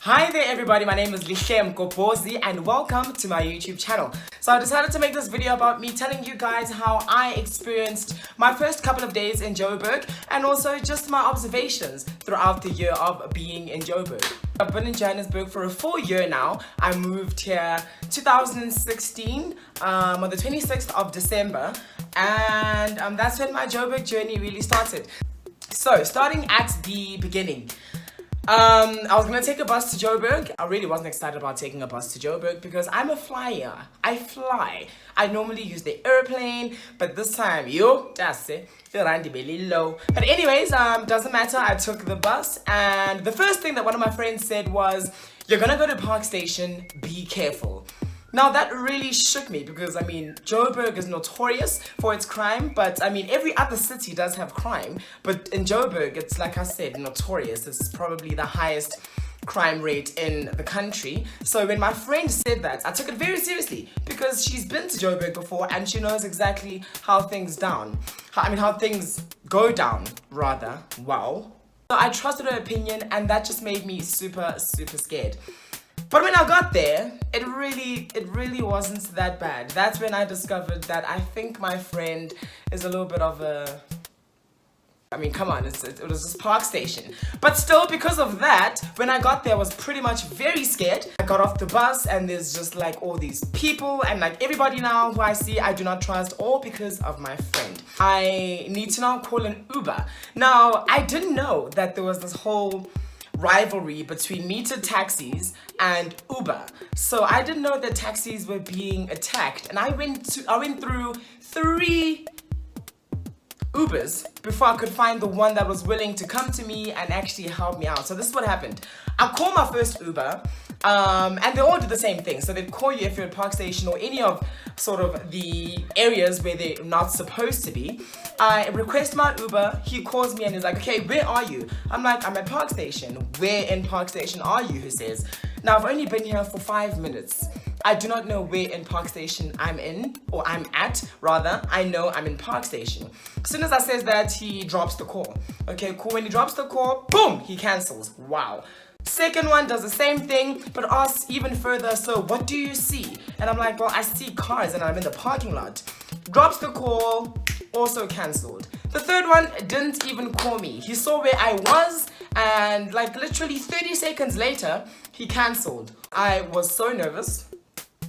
Hi there everybody, my name is Lishem Kopozi and welcome to my YouTube channel. So I decided to make this video about me telling you guys how I experienced my first couple of days in Joburg and also just my observations throughout the year of being in Joburg. I've been in Johannesburg for a full year now. I moved here 2016 on the 26th of December and that's when my Joburg journey really started. So starting at the beginning. I was gonna take a bus to Joburg. I really wasn't excited about taking a bus to Joburg because I'm a flyer. I fly. I normally use the airplane, but this time, that's it. Feel really low. But anyways, doesn't matter. I took the bus, and the first thing that one of my friends said was, "You're gonna go to Park Station. Be careful." Now that really shook me because Joburg is notorious for its crime, but every other city does have crime, but in Joburg it's, like I said, notorious. It's probably the highest crime rate in the country. So when my friend said that, I took it very seriously because she's been to Joburg before and she knows exactly how things how things go down rather. Wow. So I trusted her opinion and that just made me super scared. But when I got there, it really wasn't that bad. That's when I discovered that I think my friend is a little bit of a... come on, it was just Park Station. But still, because of that, when I got there, I was pretty much very scared. I got off the bus and there's just like all these people and like everybody now who I see, I do not trust, all because of my friend. I need to now call an Uber. Now, I didn't know that there was this whole rivalry between metered taxis and Uber. So I didn't know that taxis were being attacked, and I went through 3 Ubers before I could find the one that was willing to come to me and actually help me out. So this is what happened. I called my first Uber, and they all do the same thing. So they'd call you if you're at Park Station or any of sort of the areas where they're not supposed to be. I request my Uber, he calls me and he's like, "Okay, where are you?" I'm like, "I'm at Park Station." "Where in Park Station are you?" he says. Now I've only been here for 5 minutes. I do not know where in Park Station I'm in, or I'm at, rather. I know I'm in Park Station. As soon as I says that, he drops the call. Okay, cool. When he drops the call, boom, he cancels. Wow. Second one does the same thing, but asks even further, "So what do you see?" And I'm like, "Well, I see cars and I'm in the parking lot." Drops the call, also cancelled. The third one didn't even call me. He saw where I was and like literally 30 seconds later, he cancelled. I was so nervous.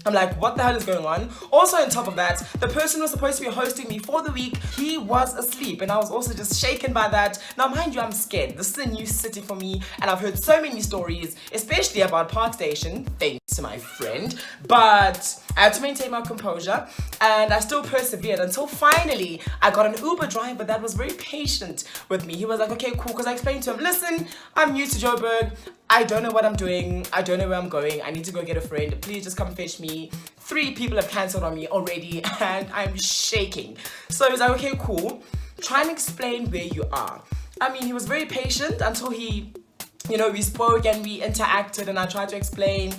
I'm like, what the hell is going on? Also on top of that, the person who was supposed to be hosting me for the week, he was asleep and I was also just shaken by that. Now mind you, I'm scared. This is a new city for me and I've heard so many stories, especially about Park Station, thanks to my friend. But I had to maintain my composure and I still persevered until finally I got an Uber driver that was very patient with me. He was like, "Okay, cool," because I explained to him, "Listen, I'm new to Joburg. I don't know what I'm doing. I don't know where I'm going. I need to go get a friend. Please just come fetch me. 3 people have cancelled on me already and I'm shaking." So he was like, "Okay, cool. Try and explain where you are." He was very patient until we spoke and we interacted and I tried to explain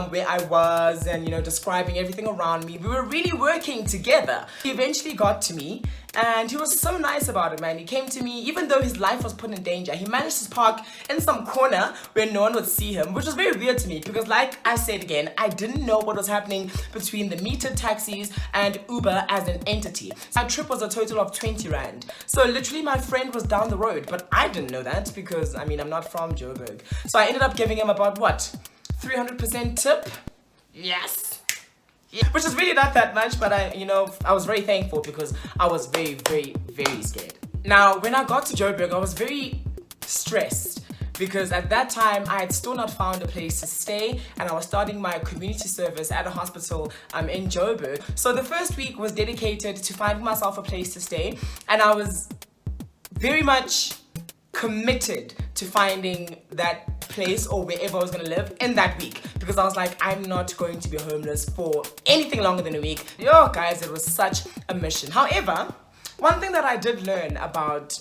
where I was and, describing everything around me. We were really working together. He eventually got to me and he was so nice about it, man. He came to me, even though his life was put in danger. He managed to park in some corner where no one would see him, which was very weird to me because, like I said again, I didn't know what was happening between the metered taxis and Uber as an entity. My trip was a total of 20 Rand. So literally my friend was down the road, but I didn't know that because, I'm not from Joburg. So I ended up giving him about, 300% tip? Yes. Yeah. Which is really not that much, but I was very thankful because I was very scared. Now, when I got to Joburg, I was very stressed because at that time I had still not found a place to stay and I was starting my community service at a hospital in Joburg. So the first week was dedicated to finding myself a place to stay and I was very much committed to finding that place or wherever I was gonna live in that week because I was like, I'm not going to be homeless for anything longer than a week. Yo guys, it was such a mission. However, one thing that I did learn about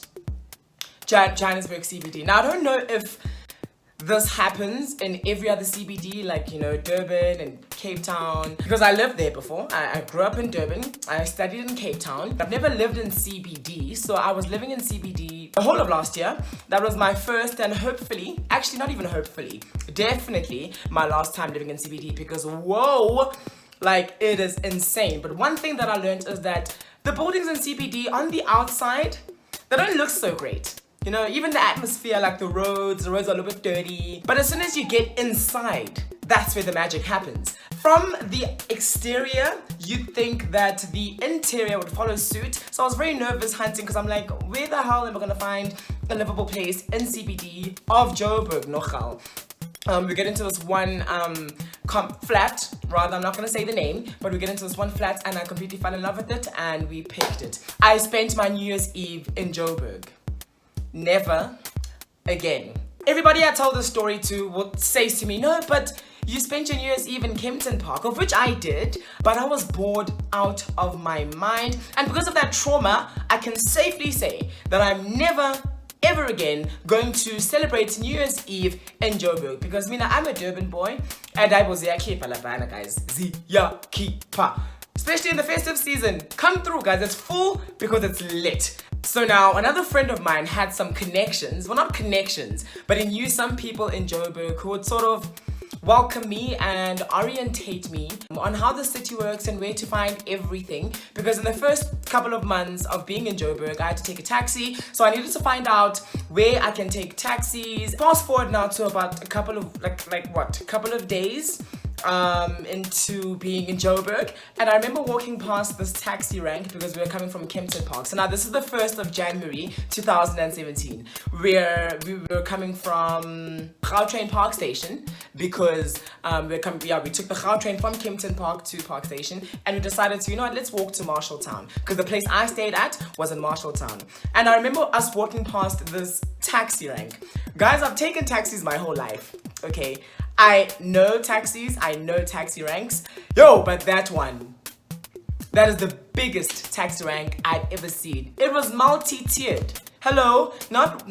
Johannesburg CBD, now I don't know if this happens in every other CBD, like, you know, Durban and Cape Town, because I lived there before. I grew up in Durban, I studied in Cape Town. I've never lived in CBD, so I was living in CBD the whole of last year. That was my first and hopefully, actually not even hopefully, definitely my last time living in CBD, because whoa, like, it is insane. But one thing that I learned is that the buildings in CBD on the outside, they don't look so great. You know, even the atmosphere, like the roads are a little bit dirty. But as soon as you get inside, that's where the magic happens. From the exterior, you'd think that the interior would follow suit. So I was very nervous hunting because I'm like, where the hell am I gonna find a livable place in CBD of Joburg, nogal? We get into this one flat, rather, I'm not going to say the name, but we get into this one flat and I completely fell in love with it and we picked it. I spent my New Year's Eve in Joburg. Never again. Everybody I told this story to would say to me, no, but you spent your New Year's Eve in Kempton Park, of which I did, but I was bored out of my mind. And because of that trauma, I can safely say that I'm never ever again going to celebrate New Year's Eve in Joburg, because I'm a Durban boy and I was Ziyakipa Labana, guys. Ziyakipa. Especially in the festive season. Come through, guys. It's full because it's lit. So now another friend of mine had some connections, well, not connections, but he knew some people in Joburg who would sort of welcome me and orientate me on how the city works and where to find everything, because in the first couple of months of being in Joburg I had to take a taxi, so I needed to find out where I can take taxis. Fast forward now to about a couple of days into being in Joburg, and I remember walking past this taxi rank because we were coming from Kempton Park. So now this is the 1st of January 2017, where we were coming from Gautrain Park Station, because we took the Gautrain from Kempton Park to Park Station, and we decided to, you know what, let's walk to Marshalltown, because the place I stayed at was in Marshalltown. And I remember us walking past this taxi rank. Guys, I've taken taxis my whole life, okay? I know taxis, I know taxi ranks. Yo, but that one, that is the biggest taxi rank I've ever seen. It was multi-tiered. Hello, not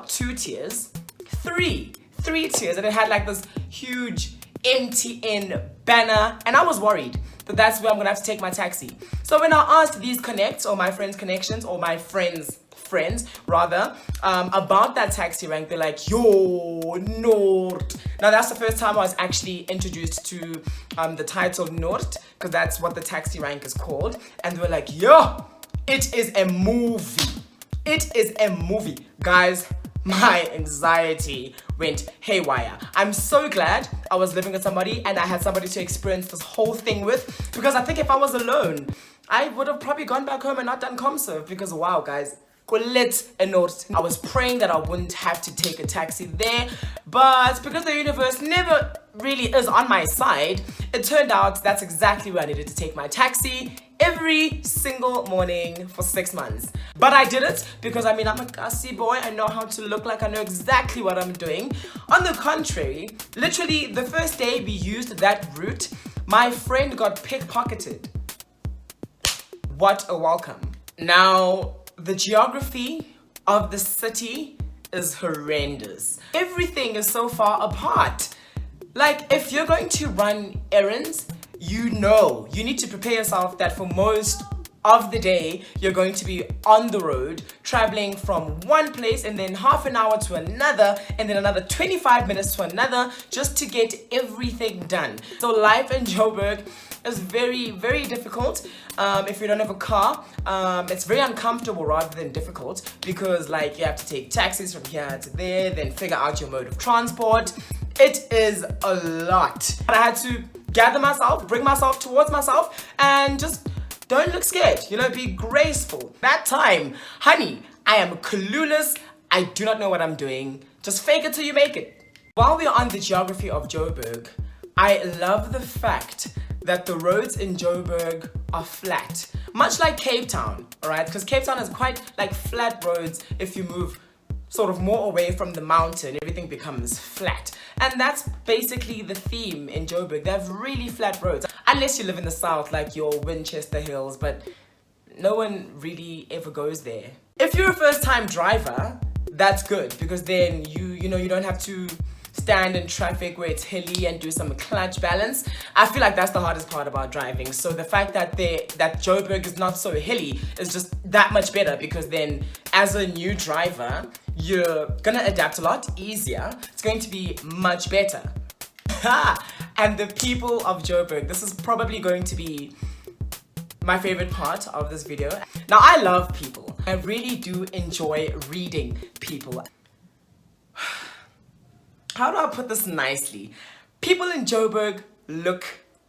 2 tiers, 3 tiers, and it had like this huge MTN banner, and I was worried that that's where I'm gonna have to take my taxi. So when I asked these connects, or my friends' connections, or my friends rather, about that taxi rank, they're like, yo, Noord. Now that's the first time I was actually introduced to the title Noord, because that's what the taxi rank is called. And they were like, yo, it is a movie. It is a movie. Guys, my anxiety went haywire. I'm so glad I was living with somebody and I had somebody to experience this whole thing with, because I think if I was alone, I would have probably gone back home and not done ComServe, because wow, guys, I was praying that I wouldn't have to take a taxi there, but because the universe never really is on my side, it turned out that's exactly where I needed to take my taxi every single morning for 6 months. But I did it because I'm a gassy boy. I know how to look like I know exactly what I'm doing. On the contrary, literally the first day we used that route, my friend got pickpocketed. What a welcome. Now, the geography of the city is horrendous. Everything is so far apart. Like, if you're going to run errands, you need to prepare yourself that for most of the day, you're going to be on the road, traveling from one place and then half an hour to another, and then another 25 minutes to another, just to get everything done. So life in Joburg is very, very difficult. If you don't have a car, it's very uncomfortable rather than difficult, because like you have to take taxis from here to there, then figure out your mode of transport. It is a lot. I had to gather myself, bring myself towards myself, and just don't look scared, be graceful. That time, honey, I am clueless. I do not know what I'm doing. Just fake it till you make it. While we're on the geography of Joburg, I love the fact that the roads in Joburg are flat, much like Cape Town, all right? Because Cape Town has quite like flat roads. If you move sort of more away from the mountain, everything becomes flat. And that's basically the theme in Joburg. They have really flat roads, unless you live in the south, like your Winchester Hills, but no one really ever goes there. If you're a first-time driver, that's good, because then you know, you don't have to stand in traffic where it's hilly and do some clutch balance. I feel like that's the hardest part about driving. So the fact that Joburg is not so hilly is just that much better, because then as a new driver, you're gonna adapt a lot easier. It's going to be much better. And the people of Joburg, this is probably going to be my favorite part of this video. Now, I love people. I really do enjoy reading people. How do I put this nicely? People in Joburg look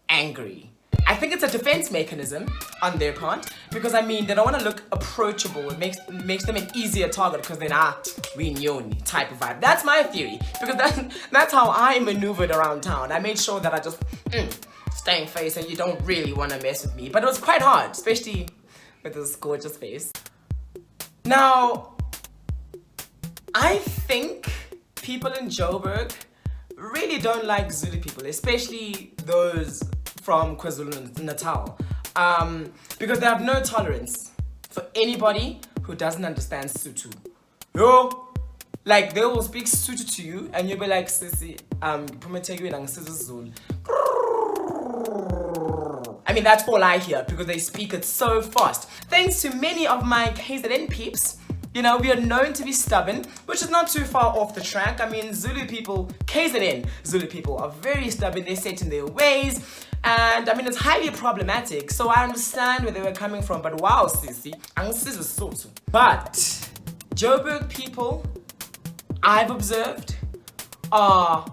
angry. I think it's a defense mechanism on their part, because I mean, they don't want to look approachable. It makes them an easier target, because then we known type of vibe. That's my theory, because that's how I maneuvered around town. I made sure that I just staying face, and you don't really want to mess with me. But it was quite hard, especially with this gorgeous face. Now, I think people in Joburg really don't like Zulu people, especially those from KwaZulu-Natal, because they have no tolerance for anybody who doesn't understand Sotho. Yo, like they will speak Sotho to you, and you'll be like, "Sisi, Zulu." I mean, that's all I hear, because they speak it so fast. Thanks to many of my KZN peeps, you know, we are known to be stubborn, which is not too far off the track. I mean, Zulu people, KZN Zulu people are very stubborn. They're set in their ways. And I mean, it's highly problematic. So I understand where they were coming from. But wow, sissy, but Joburg people, I've observed, are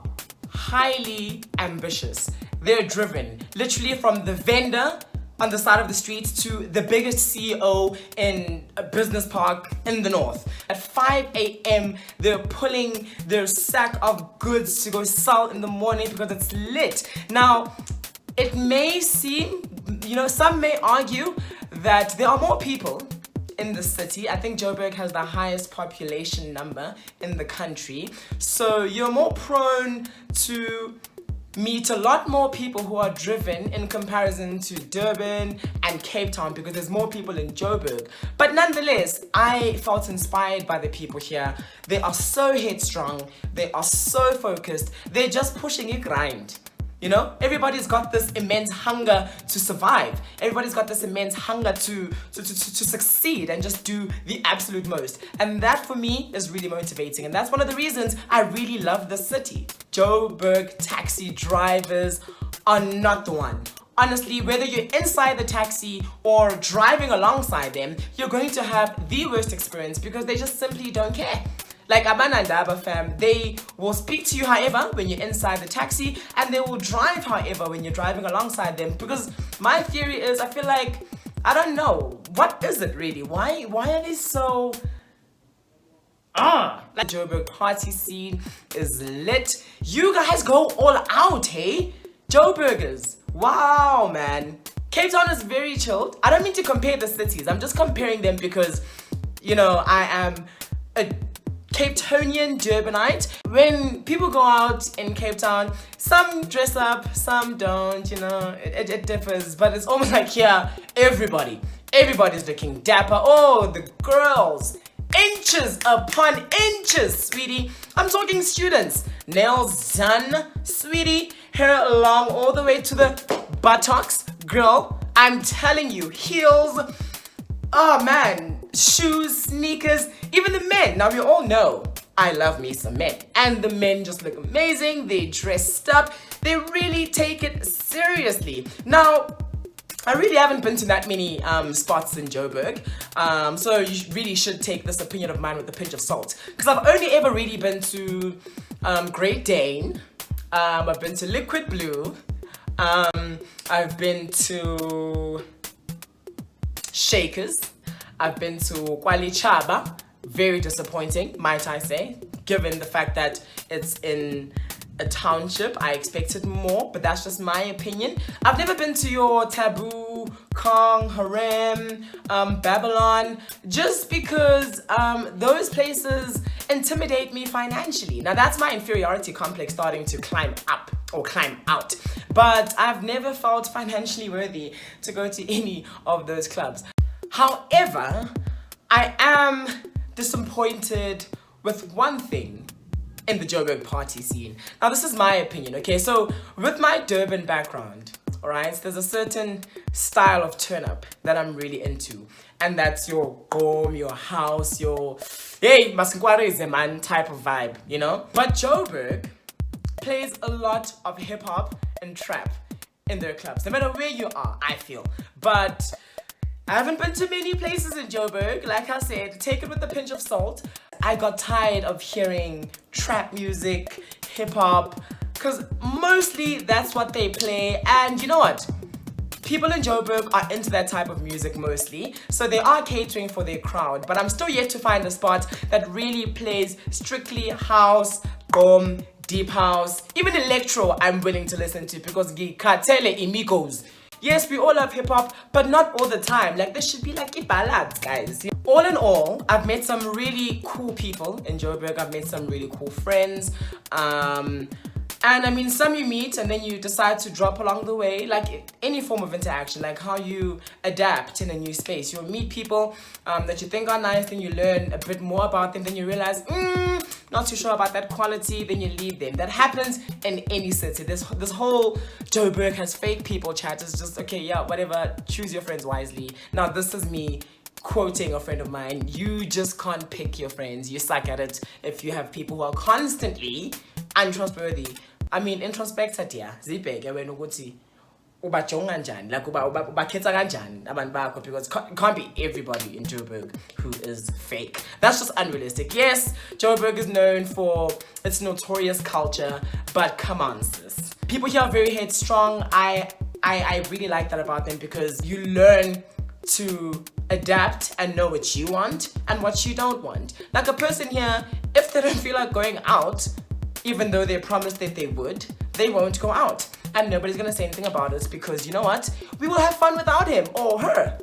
highly ambitious. They're driven, literally from the vendor on the side of the street to the biggest CEO in a business park in the north. At 5 a.m. they're pulling their sack of goods to go sell in the morning because it's lit. Now, it may seem, you know, some may argue that there are more people in the city. I think Joburg has the highest population number in the country. So you're more prone to meet a lot more people who are driven in comparison to Durban and Cape Town, because there's more people in Joburg. But nonetheless, I felt inspired by the people here. They are so headstrong. They are so focused. They're just pushing a grind. You know, everybody's got this immense hunger to survive. Everybody's got this immense hunger to succeed and just do the absolute most. And that for me is really motivating. And that's one of the reasons I really love this city. Joburg taxi drivers are not the one. Honestly, whether you're inside the taxi or driving alongside them, you're going to have the worst experience, because they just simply don't care. Like Abanandaba fam, they will speak to you however when you're inside the taxi, and they will drive however when you're driving alongside them. Because my theory is, I feel like, I don't know, what is it really? Why are they so like Joburg party scene is lit. You guys go all out, hey? Joburgers. Wow, man. Cape Town is very chilled. I don't mean to compare the cities. I'm just comparing them because, you know, I am a Cape Tonian-Durbanite. When people go out in Cape Town, some dress up, some don't, you know, it differs, but it's almost like here, everybody's looking dapper. Oh, the girls, inches upon inches, sweetie. I'm talking students, nails done, sweetie, hair long all the way to the buttocks, girl. I'm telling you, heels, oh man, shoes, sneakers, even the men. Now, we all know I love me some men, and the men just look amazing. They dressed up. They really take it seriously. Now, I really haven't been to that many spots in Joburg, so you really should take this opinion of mine with a pinch of salt, because I've only ever really been to Great Dane, I've been to Liquid Blue, I've been to Shakers, I've been to Kwali Chaba. Very disappointing, might I say, given the fact that it's in a township. I expected more, but that's just my opinion. I've never been to your Taboo, Kong, Harem, Babylon, just because those places intimidate me financially. Now, that's my inferiority complex starting to climb up or climb out. But I've never felt financially worthy to go to any of those clubs. However, I am disappointed with one thing in the Joburg party scene. Now, this is my opinion, okay? So, with my Durban background, all right, there's a certain style of turn-up that I'm really into. And that's your home, your house, your, hey, Masinkware is a man type of vibe, you know? But Joburg plays a lot of hip-hop and trap in their clubs, no matter where you are, I feel. But I haven't been to many places in Joburg. Like I said, take it with a pinch of salt. I got tired of hearing trap music, hip-hop, because mostly that's what they play. And you know what? People in Joburg are into that type of music mostly, so they are catering for their crowd. But I'm still yet to find a spot that really plays strictly house, deep house, even electro I'm willing to listen to, because Gikatele Imigos. Yes, we all love hip-hop, but not all the time. Like, there should be like ballads, guys. All in all, I've met some really cool people in Joburg. I've met some really cool friends. And I mean, some you meet and then you decide to drop along the way, like any form of interaction, like how you adapt in a new space. You'll meet people that you think are nice, then you learn a bit more about them, then you realize, not too sure about that quality, then you leave them. That happens in any city. This whole Joburg has fake people chat. It's just, okay, yeah, whatever, choose your friends wisely. Now, this is me quoting a friend of mine. You just can't pick your friends. You suck at it if you have people who are constantly untrustworthy. I mean, introspect here. Zibheke wena ukuthi ubajonga kanjani, like ubakhetha kanjani abantu bakho, because it can't be everybody in Joburg who is fake. That's just unrealistic. Yes, Joburg is known for its notorious culture, but come on, sis. People here are very headstrong. I really like that about them, because you learn to adapt and know what you want and what you don't want. Like a person here, if they don't feel like going out, even though they promised that they would, they won't go out. And nobody's gonna say anything about us, because you know what? We will have fun without him or her.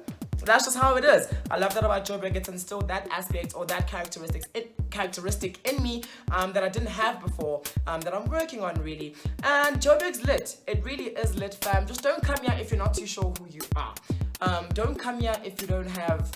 That's just how it is. I love that about Joburg. It's instilled that aspect or that characteristic in me that I didn't have before, that I'm working on really. And Joburg's lit. It really is lit, fam. Just don't come here if you're not too sure who you are. Don't come here if you don't have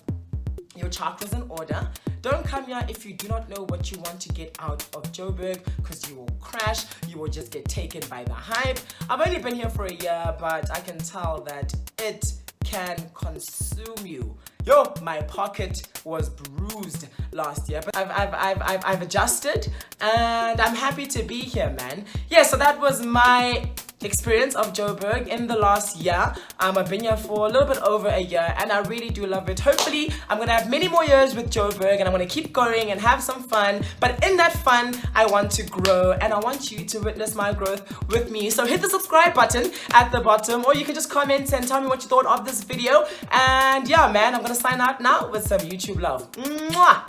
your chakras in order. Don't come here if you do not know what you want to get out of Joburg, because you will crash, you will just get taken by the hype. I've only been here for a year, but I can tell that it can consume you. Yo, my pocket was bruised last year, but I've adjusted, and I'm happy to be here, man. Yeah, so that was my experience of Joburg in the last year. I've been here for a little bit over a year, and I really do love it. Hopefully, I'm gonna have many more years with Joburg, and I'm gonna keep going and have some fun. But in that fun, I want to grow, and I want you to witness my growth with me. So hit the subscribe button at the bottom, or you can just comment and tell me what you thought of this video. And yeah, man, I'm gonna sign out now with some YouTube love. Mwah!